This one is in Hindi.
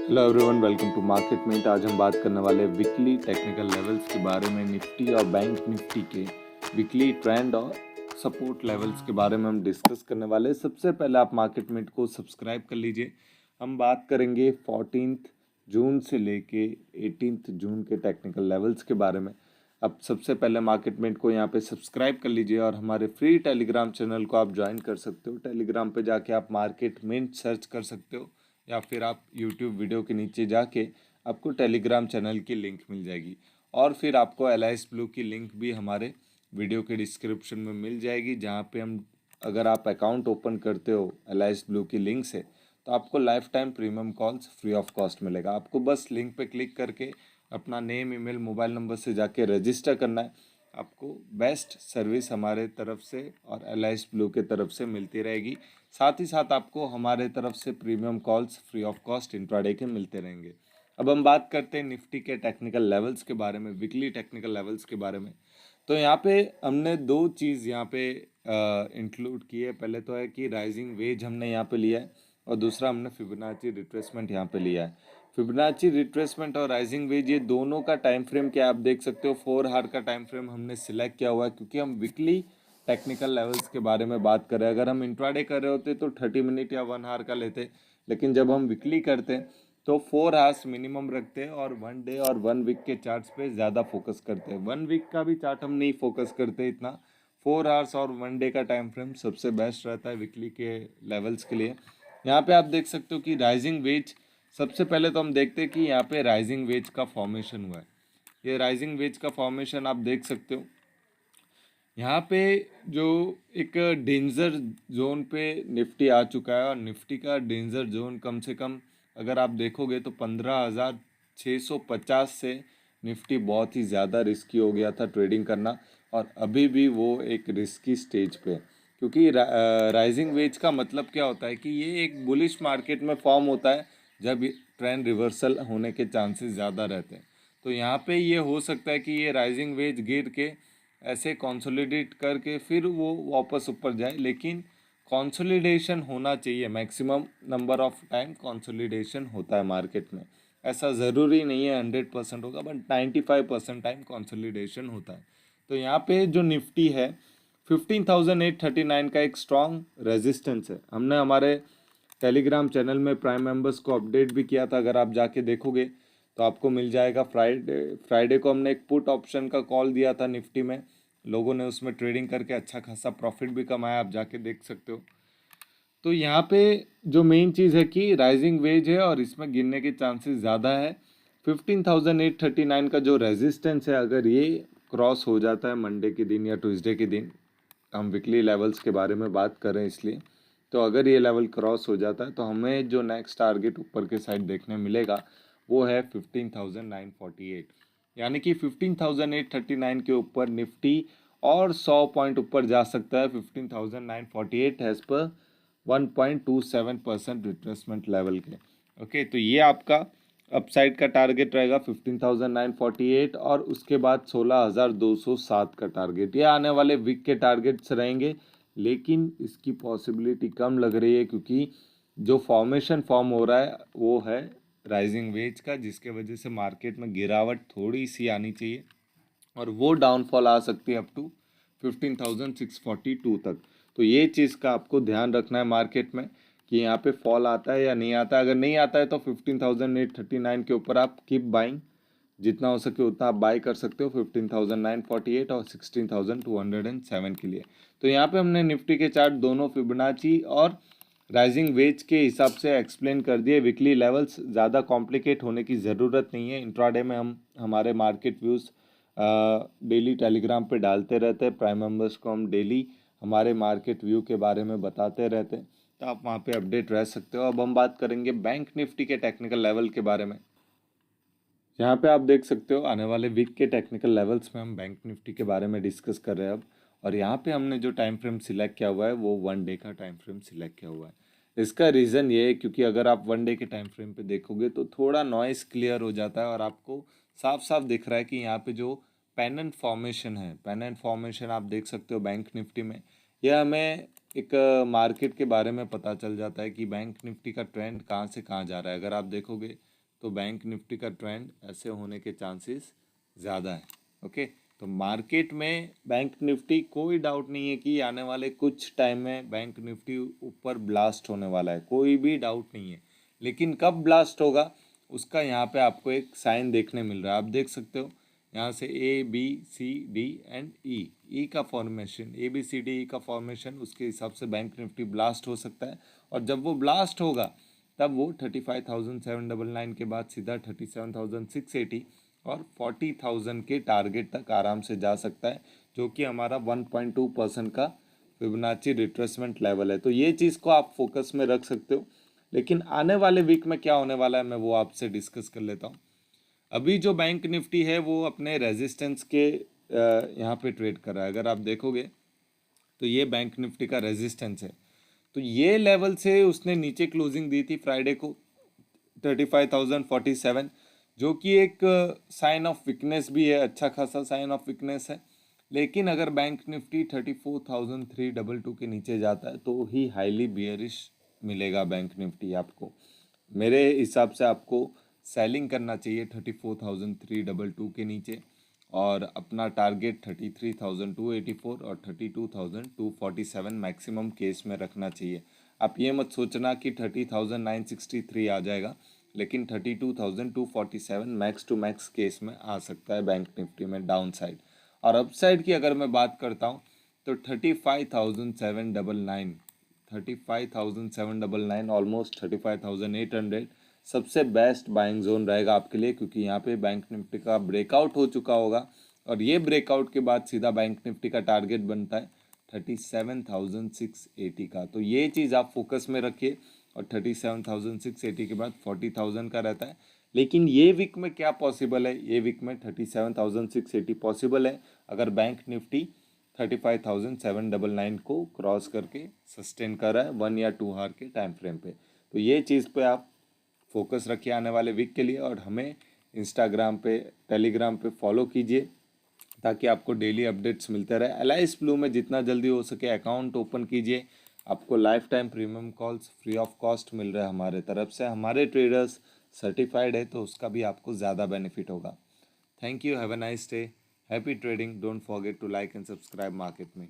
Hello everyone, welcome to market minute. आज हम बात करने वाले वीकली टेक्निकल लेवल्स के बारे में। निफ्टी और बैंक निफ्टी के वीकली ट्रेंड और सपोर्ट लेवल्स के बारे में हम डिस्कस करने वाले हैं। सबसे पहले आप मार्केट मिनट को सब्सक्राइब कर लीजिए। हम बात करेंगे 14 जून से लेके 18 जून के टेक्निकल लेवल्स के बारे में। अब सबसे पहले मार्केट मिनट को यहाँ पे सब्सक्राइब कर लीजिए और हमारे फ्री टेलीग्राम चैनल को आप ज्वाइन कर सकते हो। टेलीग्राम पे जाके आप मार्केट मिनट सर्च कर सकते हो या फिर आप यूट्यूब वीडियो के नीचे जाके आपको टेलीग्राम चैनल की लिंक मिल जाएगी और फिर आपको एलाइस ब्लू की लिंक भी हमारे वीडियो के डिस्क्रिप्शन में मिल जाएगी, जहाँ पे हम अगर आप अकाउंट ओपन करते हो एलाइस ब्लू की लिंक से तो आपको life time premium calls free of cost मिलेगा। आपको बस लिंक पे क्लिक करके अपना नेम, ईमेल, मोबाइल नंबर से जाके रजिस्टर करना है। आपको बेस्ट सर्विस हमारे तरफ से और एलाइस ब्लू के तरफ से मिलती रहेगी। साथ ही साथ आपको हमारे तरफ से premium calls free of cost intraday के मिलते रहेंगे। अब हम बात करते हैं निफ्टी के टेक्निकल लेवल्स के बारे में, वीकली टेक्निकल लेवल्स के बारे में। तो यहाँ पे हमने दो चीज़ यहाँ पे इंक्लूड की है। पहले तो है कि राइजिंग वेज हमने यहाँ पे लिया है और दूसरा हमने फिबोनाची रिट्रेसमेंट यहाँ पे लिया है। फिबोनाची रिट्रेसमेंट और राइजिंग वेज ये दोनों का टाइम फ्रेम क्या आप देख सकते हो। 4 आवर का टाइम फ्रेम हमने सिलेक्ट किया हुआ है क्योंकि हम वीकली टेक्निकल लेवल्स के बारे में बात कर रहे हैं। अगर हम इंट्राडे कर रहे होते तो 30 मिनट या 1 आवर का लेते, लेकिन जब हम वीकली करते हैं तो 4 आवर्स मिनिमम रखते हैं और 1 डे और 1 वीक के चार्ट्स पे ज़्यादा फोकस करते हैं। 1 वीक का भी चार्ट हम नहीं फोकस करते इतना। 4 आवर्स और 1 डे का टाइम फ्रेम सबसे बेस्ट रहता है वीकली के लेवल्स के लिए। यहाँ पे आप देख सकते हो कि राइजिंग वेज, सबसे पहले तो हम देखते हैं कि यहाँ पे राइजिंग वेज का फॉर्मेशन हुआ है। ये राइजिंग वेज का फॉर्मेशन आप देख सकते हो। यहाँ पे जो एक डेंजर जोन पे निफ्टी आ चुका है और निफ्टी का डेंजर जोन कम से कम अगर आप देखोगे तो 15,650 से निफ्टी बहुत ही ज़्यादा रिस्की हो गया था ट्रेडिंग करना, और अभी भी वो एक रिस्की स्टेज पे है। क्योंकि राइजिंग वेज का मतलब क्या होता है कि ये एक बुलिश मार्केट में फॉर्म होता है जब ट्रेंड रिवर्सल होने के चांसेस ज़्यादा रहते हैं। तो यहाँ पे ये हो सकता है कि ये राइजिंग वेज गिर के ऐसे कंसोलिडेट करके फिर वो वापस ऊपर जाए, लेकिन कंसोलिडेशन होना चाहिए। Maximum number of time consolidation होता है मार्केट में। ऐसा ज़रूरी नहीं है 100% होगा, बट 95% टाइम कंसोलिडेशन होता है। तो यहाँ पे जो निफ्टी है 15,839 का एक स्ट्रॉन्ग रेजिस्टेंस है। हमने हमारे टेलीग्राम चैनल में प्राइम मेंबर्स को अपडेट भी किया था, अगर आप जाके देखोगे तो आपको मिल जाएगा। फ्राइडे को हमने एक पुट ऑप्शन का कॉल दिया था निफ्टी में। लोगों ने उसमें ट्रेडिंग करके अच्छा खासा प्रॉफिट भी कमाया, आप जाके देख सकते हो। तो यहाँ पे जो मेन चीज़ है कि राइजिंग वेज है और इसमें गिरने के चांसेस ज़्यादा है। 15,839 का जो रेजिस्टेंस है, अगर ये क्रॉस हो जाता है मंडे के दिन या ट्यूसडे के दिन, हम वीकली लेवल्स के बारे में बात कर रहे हैं इसलिए, तो अगर ये लेवल क्रॉस हो जाता है तो हमें जो नेक्स्ट टारगेट ऊपर के साइड देखने मिलेगा वो है 15,948। यानी कि 15,839 के ऊपर निफ्टी और 100 पॉइंट ऊपर जा सकता है। 15,948 एज पर 1.27% रिट्रेसमेंट लेवल के। ओके, तो ये आपका अपसाइड का टारगेट रहेगा 15,948 और उसके बाद 16,207 का टारगेट। ये आने वाले वीक के टारगेट्स रहेंगे, लेकिन इसकी पॉसिबिलिटी कम लग रही है क्योंकि जो फॉर्मेशन फॉर्म हो रहा है वो है राइजिंग वेज का, जिसके वजह से मार्केट में गिरावट थोड़ी सी आनी चाहिए और वो डाउनफॉल आ सकती है अप टू 15,642 तक। तो ये चीज़ का आपको ध्यान रखना है मार्केट में कि यहाँ पे फॉल आता है या नहीं आता है। अगर नहीं आता है तो 15,839 के ऊपर आप कीप बाइंग, जितना हो सके उतना आप बाई कर सकते हो 15,948 और 16,207 के लिए। तो यहाँ पे हमने निफ्टी के चार्ट दोनों फिबोनाची और राइजिंग वेज के हिसाब से एक्सप्लेन कर दिए। वीकली लेवल्स ज़्यादा कॉम्प्लिकेट होने की ज़रूरत नहीं है। इंट्राडे में हम हमारे मार्केट व्यूज़ डेली टेलीग्राम पे डालते रहते हैं। प्राइम मेंबर्स को हम डेली हमारे मार्केट व्यू के बारे में बताते रहते हैं, तो आप वहाँ पे अपडेट रह सकते हो। अब हम बात करेंगे बैंक निफ्टी के टेक्निकल लेवल के बारे में। यहाँ पे आप देख सकते हो आने वाले वीक के टेक्निकल लेवल्स में हम बैंक निफ्टी के बारे में डिस्कस कर रहे हैं अब। और यहाँ पे हमने जो टाइम फ्रेम सिलेक्ट किया हुआ है वो 1 डे का टाइम फ्रेम सिलेक्ट किया हुआ है। इसका रीज़न ये है क्योंकि अगर आप 1 डे के टाइम फ्रेम पे देखोगे तो थोड़ा नॉइस क्लियर हो जाता है और आपको साफ साफ दिख रहा है कि यहाँ पे जो पेंडेंट फॉर्मेशन है, पेंडेंट फॉर्मेशन आप देख सकते हो बैंक निफ्टी में। यह हमें एक मार्केट के बारे में पता चल जाता है कि बैंक निफ्टी का ट्रेंड कहाँ से कहाँ जा रहा है। अगर आप देखोगे तो बैंक निफ्टी का ट्रेंड ऐसे होने के चांसेस ज़्यादा है। ओके, तो मार्केट में बैंक निफ्टी कोई डाउट नहीं है कि आने वाले कुछ टाइम में बैंक निफ्टी ऊपर ब्लास्ट होने वाला है, कोई भी डाउट नहीं है। लेकिन कब ब्लास्ट होगा उसका यहाँ पे आपको एक साइन देखने मिल रहा है। आप देख सकते हो यहाँ से A B C D and E का फॉर्मेशन, ABCDE का फॉर्मेशन, उसके हिसाब से बैंक निफ्टी ब्लास्ट हो सकता है। और जब वो ब्लास्ट होगा तब वो 35,799 के बाद सीधा 37,680 और 40,000 के टारगेट तक आराम से जा सकता है, जो कि हमारा 1.2% का फिबोनाची रिट्रेसमेंट लेवल है। तो ये चीज़ को आप फोकस में रख सकते हो। लेकिन आने वाले वीक में क्या होने वाला है मैं वो आपसे डिस्कस कर लेता हूँ। अभी जो बैंक निफ्टी है वो अपने रेजिस्टेंस के यहाँ पे ट्रेड कर रहा है। अगर आप देखोगे तो ये बैंक निफ्टी का रेजिस्टेंस है। तो ये लेवल से उसने नीचे क्लोजिंग दी थी फ्राइडे को 35,047, जो कि एक साइन ऑफ वीकनेस भी है, अच्छा खासा साइन ऑफ वीकनेस है। लेकिन अगर बैंक निफ्टी 34,322 के नीचे जाता है तो ही हाईली बियरिश मिलेगा बैंक निफ्टी आपको। मेरे हिसाब से आपको सेलिंग करना चाहिए 34,322 के नीचे, और अपना टारगेट 33,284 और 32,247 मैक्सिमम केस में रखना चाहिए। आप ये मत सोचना कि 30,963 आ जाएगा, लेकिन 32,247 मैक्स टू मैक्स केस में आ सकता है बैंक निफ्टी में डाउन साइड। और अप साइड की अगर मैं बात करता हूँ तो 35,799 ऑलमोस्ट 35,800 सबसे बेस्ट बाइंग जोन रहेगा आपके लिए, क्योंकि यहाँ पे बैंक निफ्टी का ब्रेकआउट हो चुका होगा और ये ब्रेकआउट के बाद सीधा बैंक निफ्टी का टारगेट बनता है 37,680 का। तो ये चीज़ आप फोकस में रखिए। और 37,680 के बाद 40,000 का रहता है। लेकिन ये वीक में क्या पॉसिबल है, ये वीक में 37,680 पॉसिबल है अगर बैंक निफ्टी 35,799 को क्रॉस करके सस्टेन कर रहा है 1 या 2 आवर के टाइम फ्रेम पे। तो ये चीज़ पे आप फोकस रखिए आने वाले वीक के लिए। और हमें इंस्टाग्राम पे, टेलीग्राम पे फॉलो कीजिए ताकि आपको डेली अपडेट्स मिलते रहे। एलाइस ब्लू में जितना जल्दी हो सके अकाउंट ओपन कीजिए। आपको life time premium calls free of cost मिल रहा है हमारे तरफ से। हमारे ट्रेडर्स सर्टिफाइड है तो उसका भी आपको ज़्यादा बेनिफिट होगा। Thank you, have a nice day, happy trading, don't forget to like and subscribe market में।